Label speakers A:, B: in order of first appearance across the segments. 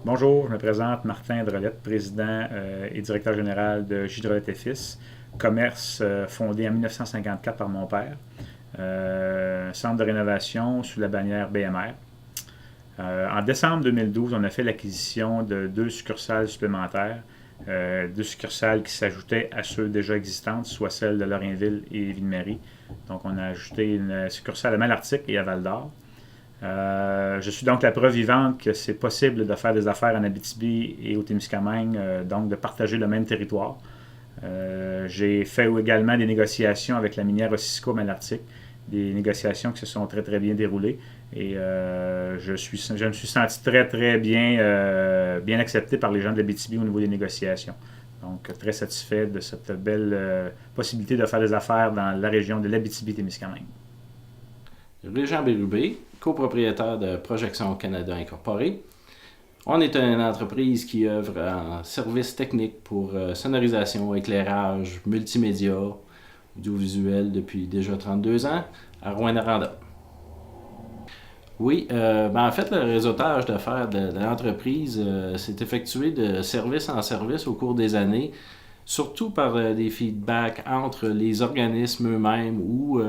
A: Bonjour, je me présente Martin Drolette, président et directeur général de J. Drolette et Fils, commerce fondé en 1954 par mon père, centre de rénovation sous la bannière BMR. En décembre 2012, on a fait l'acquisition de 2 succursales supplémentaires, 2 succursales qui s'ajoutaient à ceux déjà existantes, soit celles de Lorrainville et Ville-Marie. Donc, on a ajouté une succursale à Malartic et à Val-d'Or. Je suis donc la preuve vivante que c'est possible de faire des affaires en Abitibi et au Témiscamingue, donc de partager le même territoire. J'ai fait également des négociations avec la minière Osisko Malartic, des négociations qui se sont très très bien déroulées et je me suis senti très bien accepté par les gens de l'Abitibi au niveau des négociations. Donc très satisfait de cette belle possibilité de faire des affaires dans la région de l'Abitibi-Témiscamingue.
B: Régent Bérubé, copropriétaire de Projection Canada Incorporée. On est une entreprise qui œuvre en services techniques pour sonorisation, éclairage, multimédia, audiovisuel depuis déjà 32 ans à Rouyn-Noranda. Oui, en fait, le réseautage d'affaires de l'entreprise s'est effectué de service en service au cours des années, surtout par des feedbacks entre les organismes eux-mêmes ou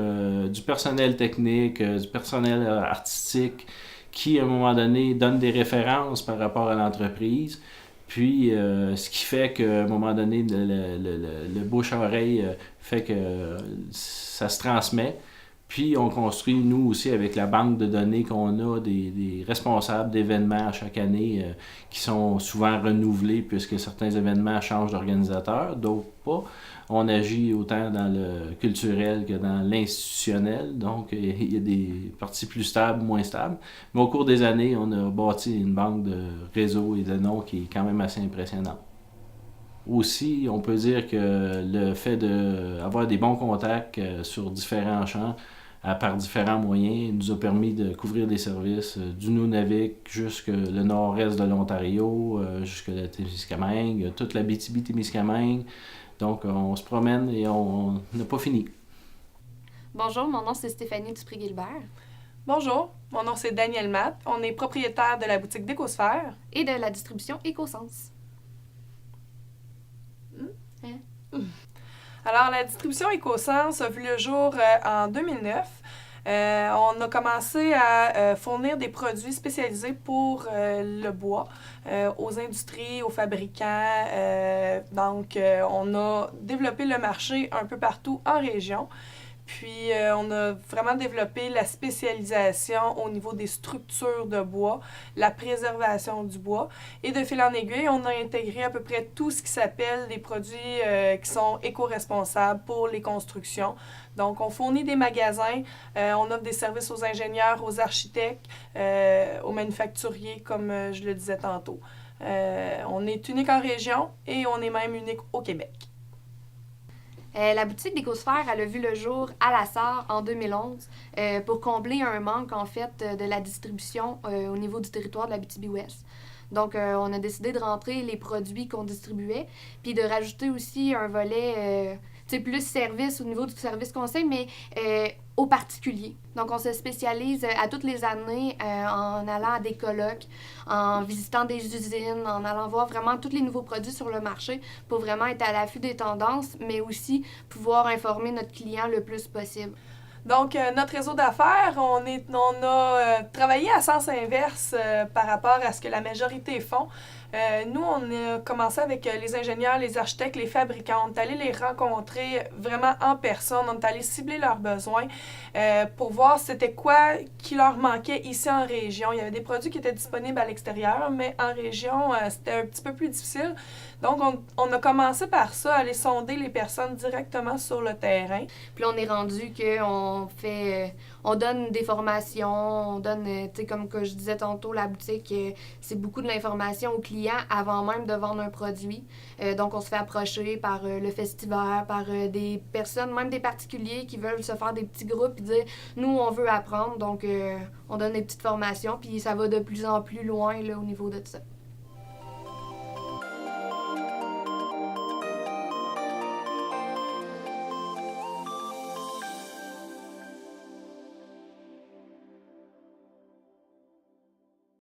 B: du personnel technique, du personnel artistique qui, à un moment donné, donne des références par rapport à l'entreprise. Puis, ce qui fait qu'à un moment donné, le bouche-à-oreille fait que ça se transmet. Puis, on construit, nous aussi, avec la banque de données qu'on a, des responsables d'événements à chaque année qui sont souvent renouvelés puisque certains événements changent d'organisateur, d'autres pas. On agit autant dans le culturel que dans l'institutionnel, donc il y a des parties plus stables, moins stables. Mais au cours des années, on a bâti une banque de réseaux et de noms qui est quand même assez impressionnante. Aussi, on peut dire que le fait d'avoir des bons contacts sur différents champs, par différents moyens, nous a permis de couvrir des services du Nunavik jusqu'au nord-est de l'Ontario, jusqu'à la Témiscamingue, toute la Abitibi-Témiscamingue. Donc, on se promène et on n'a pas fini.
C: Bonjour, mon nom c'est Stéphanie Dupré-Gilbert.
D: Bonjour, mon nom c'est Daniel Matt. On est propriétaire de la boutique d'Écosphère.
C: Et de la distribution Écosens.
D: Alors, la distribution Écosens a vu le jour en 2009. On a commencé à fournir des produits spécialisés pour le bois aux industries, aux fabricants. Donc, on a développé le marché un peu partout en région. Puis, on a vraiment développé la spécialisation au niveau des structures de bois, la préservation du bois. Et de fil en aiguille, on a intégré à peu près tout ce qui s'appelle des produits qui sont éco-responsables pour les constructions. Donc, on fournit des magasins, on offre des services aux ingénieurs, aux architectes, aux manufacturiers, comme je le disais tantôt. On est unique en région et on est même unique au Québec.
C: La boutique d'Écosphère, elle a vu le jour à la Sarre en 2011 pour combler un manque, en fait, de la distribution au niveau du territoire de l'Abitibi-Ouest. Donc, on a décidé de rentrer les produits qu'on distribuait, puis de rajouter aussi un volet, plus service au niveau du service conseil, mais aux particuliers. Donc, on se spécialise à toutes les années en allant à des colloques, en visitant des usines, en allant voir vraiment tous les nouveaux produits sur le marché pour vraiment être à l'affût des tendances, mais aussi pouvoir informer notre client le plus possible.
D: Donc, notre réseau d'affaires, on a travaillé à sens inverse par rapport à ce que la majorité font. Nous, on a commencé avec les ingénieurs, les architectes, les fabricants. On est allé les rencontrer vraiment en personne. On est allé cibler leurs besoins pour voir c'était quoi qui leur manquait ici en région. Il y avait des produits qui étaient disponibles à l'extérieur, mais en région, c'était un petit peu plus difficile. Donc, on a commencé par ça, aller sonder les personnes directement sur le terrain.
C: Puis là, on est rendu qu'on fait... on donne des formations, on donne, comme que je disais tantôt, la boutique, c'est beaucoup de l'information aux clients avant même de vendre un produit. Donc, on se fait approcher par le festival, par des personnes, même des particuliers qui veulent se faire des petits groupes et dire « Nous, on veut apprendre. » Donc, on donne des petites formations, puis ça va de plus en plus loin là, au niveau de ça.